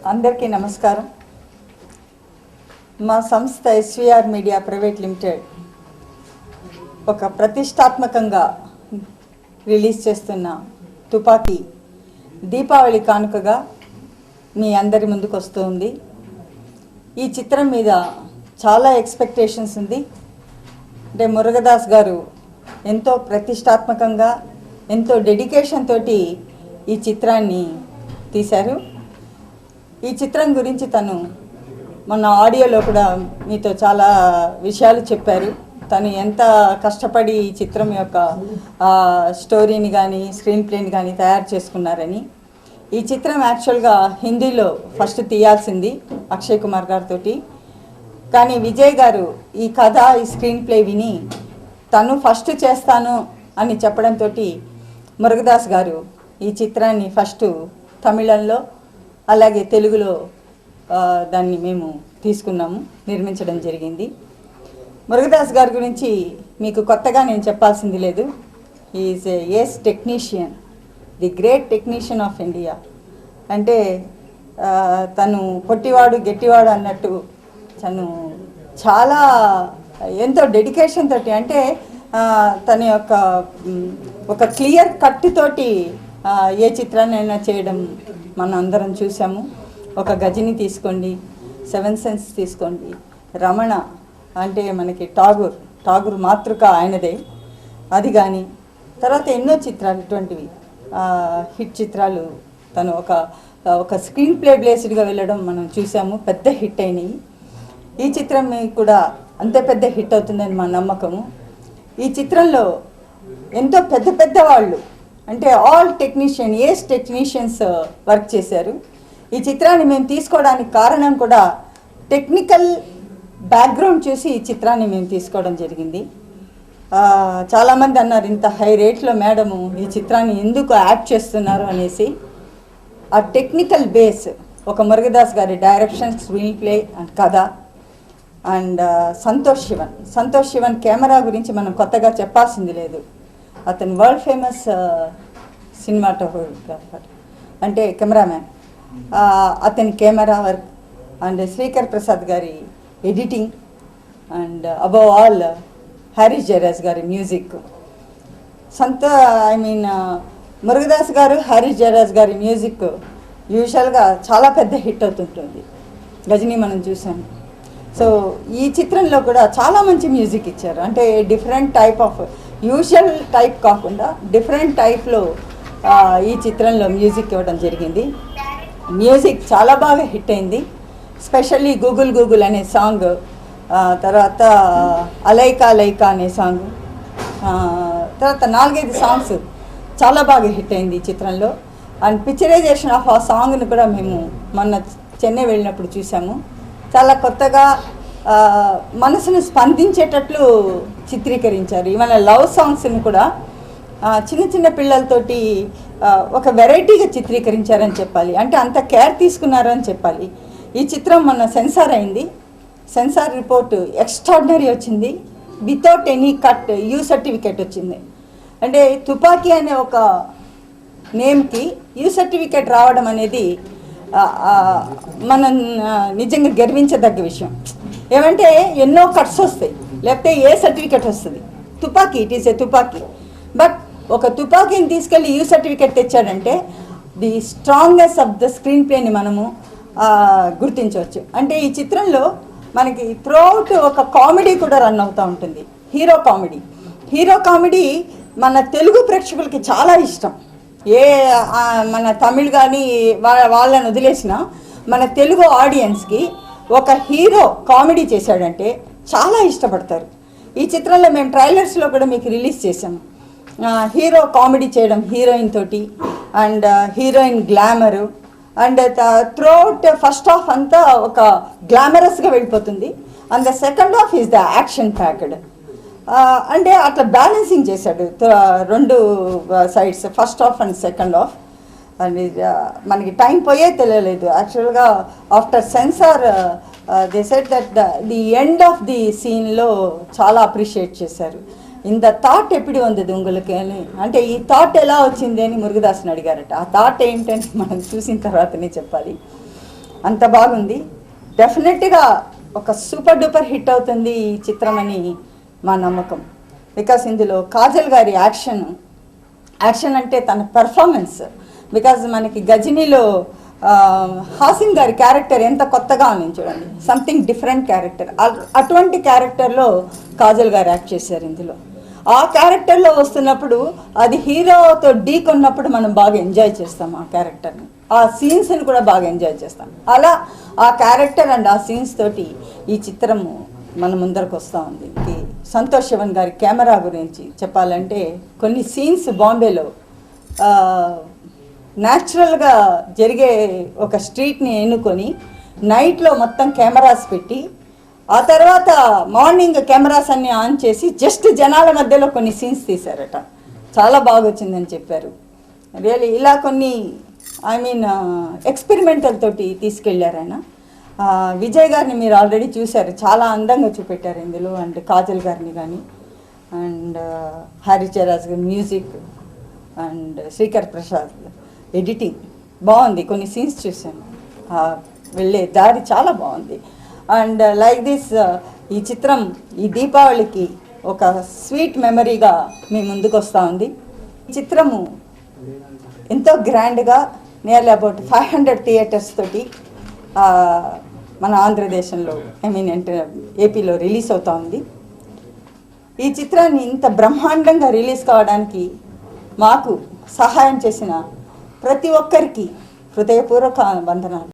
అందరికీ నమస్కారం. మా సంస్థ ఎస్వీఆర్ మీడియా ప్రైవేట్ లిమిటెడ్ ఒక ప్రతిష్టాత్మకంగా రిలీజ్ చేస్తున్న తుపాకీ దీపావళి కానుకగా మీ అందరి ముందుకు వస్తుంది. ఈ చిత్రం మీద చాలా ఎక్స్పెక్టేషన్స్ ఉంది. అంటే మురుగదాస్ గారు ఎంతో ప్రతిష్టాత్మకంగా ఎంతో డెడికేషన్ తోటి ఈ చిత్రాన్ని తీశారు. ఈ చిత్రం గురించి తను మొన్న ఆడియోలో కూడా మీతో చాలా విషయాలు చెప్పారు. తను ఎంత కష్టపడి ఈ చిత్రం యొక్క స్టోరీని కానీ స్క్రీన్ ప్లేని కానీ తయారు చేసుకున్నారని. ఈ చిత్రం యాక్చువల్గా హిందీలో ఫస్ట్ తీయాల్సింది అక్షయ్ కుమార్ గారితో. కానీ విజయ్ గారు ఈ కథ ఈ స్క్రీన్ ప్లే విని తను ఫస్ట్ చేస్తాను అని చెప్పడంతో మురుగదాస్ గారు ఈ చిత్రాన్ని ఫస్ట్ తమిళంలో అలాగే తెలుగులో దాన్ని మేము తీసుకున్నాము, నిర్మించడం జరిగింది. మురుగదాస్ గారి గురించి మీకు కొత్తగా నేను చెప్పాల్సింది లేదు. Is ace technician, the great technician of India. అంటే తను పొట్టివాడు గట్టివాడు అన్నట్టు తను చాలా ఎంతో డెడికేషన్ తోటి, అంటే తన యొక్క ఒక క్లియర్ కట్ తోటి ఏ చిత్రాన్నైనా చేయడం మనం అందరం చూసాము. ఒక గజని తీసుకోండి, సెవెన్ సెన్స్ తీసుకోండి, రమణ అంటే మనకి ఠాగూర్ మాతృక ఆయనదే, అది కానీ తర్వాత ఎన్నో చిత్రాలు ఇటువంటివి హిట్ చిత్రాలు తను ఒక స్క్రీన్ ప్లే బేస్డ్గా వెళ్ళడం మనం చూసాము. పెద్ద హిట్ అయినాయి. ఈ చిత్రం కూడా అంతే పెద్ద హిట్ అవుతుందని మా నమ్మకము. ఈ చిత్రంలో ఎంతో పెద్ద వాళ్ళు, అంటే ఆల్ టెక్నీషియన్స్ వర్క్ చేశారు. ఈ చిత్రాన్ని మేము తీసుకోవడానికి కారణం కూడా టెక్నికల్ బ్యాక్గ్రౌండ్ చూసి ఈ చిత్రాన్ని మేము తీసుకోవడం జరిగింది. చాలామంది అన్నారు ఇంత హై రేట్లో మేడము ఈ చిత్రాన్ని ఎందుకు యాక్ట్ చేస్తున్నారు అనేసి. ఆ టెక్నికల్ బేస్ ఒక మురుగదాస్ గారి డైరెక్షన్, స్క్రీన్ ప్లే అండ్ కథ అండ్ సంతోష్ శివన్ కెమెరా గురించి మనం కొత్తగా చెప్పాల్సింది లేదు. అతను వరల్డ్ ఫేమస్ సినిమాటోగ్రాఫర్, అంటే కెమెరామ్యాన్. అతని camera work and Sreekar Prasad గారి editing and above all Harris Jayaraj గారి మ్యూజిక్. మురుగదాస్ గారు, హారిస్ జయరాజ్ గారి మ్యూజిక్ యూజువల్గా చాలా పెద్ద హిట్ అవుతుంటుంది. గజని మనం చూసాము. సో ఈ చిత్రంలో కూడా చాలా మంచి మ్యూజిక్ ఇచ్చారు. అంటే different type of, usual type కాకుండా డిఫరెంట్ టైప్లో ఈ చిత్రంలో మ్యూజిక్ ఇవ్వడం జరిగింది. మ్యూజిక్ చాలా బాగా హిట్ అయింది. స్పెషల్లీ గూగుల్ అనే సాంగ్, తర్వాత అలైకా అనే సాంగ్, తర్వాత 4-5 సాంగ్స్ చాలా బాగా హిట్ అయింది ఈ చిత్రంలో. అండ్ పిక్చరైజేషన్ ఆఫ్ ఆ సాంగ్ని కూడా మేము మొన్న చెన్నై వెళ్ళినప్పుడు చూసాము. చాలా కొత్తగా మనసును స్పందించేటట్లు చిత్రీకరించారు. ఇవాళ లవ్ సాంగ్స్ని కూడా చిన్న పిల్లలతోటి ఒక వెరైటీగా చిత్రీకరించారని చెప్పాలి. అంటే అంత కేర్ తీసుకున్నారని చెప్పాలి. ఈ చిత్రం మొన్న సెన్సార్ అయింది. సెన్సార్ రిపోర్ట్ ఎక్స్ట్రాడినరీ వచ్చింది. Without any cut you certificate వచ్చింది. అంటే తుపాకీ అనే ఒక నేమ్కి యూ సర్టిఫికేట్ రావడం అనేది మనం నిజంగా గర్వించదగ్గ విషయం. ఏమంటే ఎన్నో కట్స్ వస్తాయి, లేకపోతే ఏ సర్టిఫికేట్ వస్తుంది. తుపాకీ, ఇట్ ఈస్ ఏ తుపాకీ. బట్ ఒక తుపాకీని తీసుకెళ్ళి యూ సర్టిఫికేట్ తెచ్చాడంటే the strongness of the screen ప్లేని మనము గుర్తించవచ్చు. అంటే ఈ చిత్రంలో మనకి త్రూఅవుట్ ఒక కామెడీ కూడా రన్ అవుతూ ఉంటుంది. హీరో కామెడీ మన తెలుగు ప్రేక్షకులకి చాలా ఇష్టం. మన తమిళ్ కానీ వాళ్ళని వదిలేసిన మన తెలుగు ఆడియన్స్కి ఒక హీరో కామెడీ చేశాడంటే చాలా ఇష్టపడతారు. ఈ చిత్రంలో మేము ట్రైలర్స్లో కూడా మీకు రిలీజ్ చేసాము. హీరో కామెడీ చేయడం హీరోయిన్ తోటి, and heroine glamour, and throughout first half అంతా ఒక గ్లామరస్గా వెళ్ళిపోతుంది. And the second half is the action packed. అంటే అట్లా బ్యాలెన్సింగ్ చేశాడు రెండు sides, first half and second half. And మనకి టైం పోయే తెలియలేదు. యాక్చువల్గా after censor they said that the end of the సీన్లో చాలా అప్రిషియేట్ చేశారు. இந்த థాట్ ఎప్పుడు వந்தது உங்களுக்கு అని, అంటే ఈ థాట్ ఎలా వచ్చింది అని మురుగదాస్ని అడిగారట. ఆ థాట్ ఏంటని మనం చూసిన తర్వాతనే చెప్పాలి. అంత బాగుంది. డెఫినెట్గా ఒక సూపర్ డూపర్ హిట్ అవుతుంది ఈ చిత్రం అని మా నమ్మకం. బికాస్ ఇందులో కాజల్ గారి యాక్షన్ అంటే తన పెర్ఫార్మెన్స్, బికాజ్ మనకి గజనీలో హాసిన్ గారి క్యారెక్టర్ ఎంత కొత్తగా ఉంది చూడండి, సంథింగ్ డిఫరెంట్ క్యారెక్టర్. అటువంటి క్యారెక్టర్లో కాజల్ గారు యాక్ట్ చేశారు ఇందులో. ఆ క్యారెక్టర్లో వస్తున్నప్పుడు అది హీరోతో ఢీకొన్నప్పుడు మనం బాగా ఎంజాయ్ చేస్తాం ఆ క్యారెక్టర్ని, ఆ సీన్స్ని కూడా బాగా ఎంజాయ్ చేస్తాం. అలా ఆ క్యారెక్టర్ అండ్ ఆ సీన్స్ తోటి ఈ చిత్రము మన ముందరకు వస్తూ ఉంది. సంతోష్ శివన్ గారి కెమెరా గురించి చెప్పాలంటే, కొన్ని సీన్స్ బాంబేలో న్యాచురల్గా జరిగే ఒక స్ట్రీట్ని ఎన్నుకొని నైట్లో మొత్తం కెమెరాస్ పెట్టి, ఆ తర్వాత మార్నింగ్ కెమెరాస్ అన్ని ఆన్ చేసి జస్ట్ జనాల మధ్యలో కొన్ని సీన్స్ తీశారట. చాలా బాగా వచ్చిందని చెప్పారు. రియల్లీ ఇలా కొన్ని ఎక్స్పెరిమెంటల్ తోటి తీసుకెళ్ళారు ఆయన. విజయ్ గారిని మీరు ఆల్రెడీ చూశారు, చాలా అందంగా చూపెట్టారు ఇందులో. అండ్ కాజల్ గారిని కానీ, అండ్ హరిచరాజ్ గారి music, and Sreekar Prasad editing బాగుంది. కొన్ని సీన్స్ చూశాను, వెళ్ళే దారి చాలా బాగుంది. అండ్ లైక్ దిస్ ఈ చిత్రం ఈ దీపావళికి ఒక స్వీట్ మెమరీగా మీ ముందుకు వస్తూ ఉంది. ఈ చిత్రము ఎంతో గ్రాండ్గా నియర్లీ అబౌట్ 500 థియేటర్స్ తోటి మన ఆంధ్రదేశంలో ఏపీలో రిలీజ్ అవుతూ ఉంది. ఈ చిత్రాన్ని ఇంత బ్రహ్మాండంగా రిలీజ్ కావడానికి మాకు సహాయం చేసిన ప్రతి ఒక్కరికి హృదయపూర్వక వందనాలు.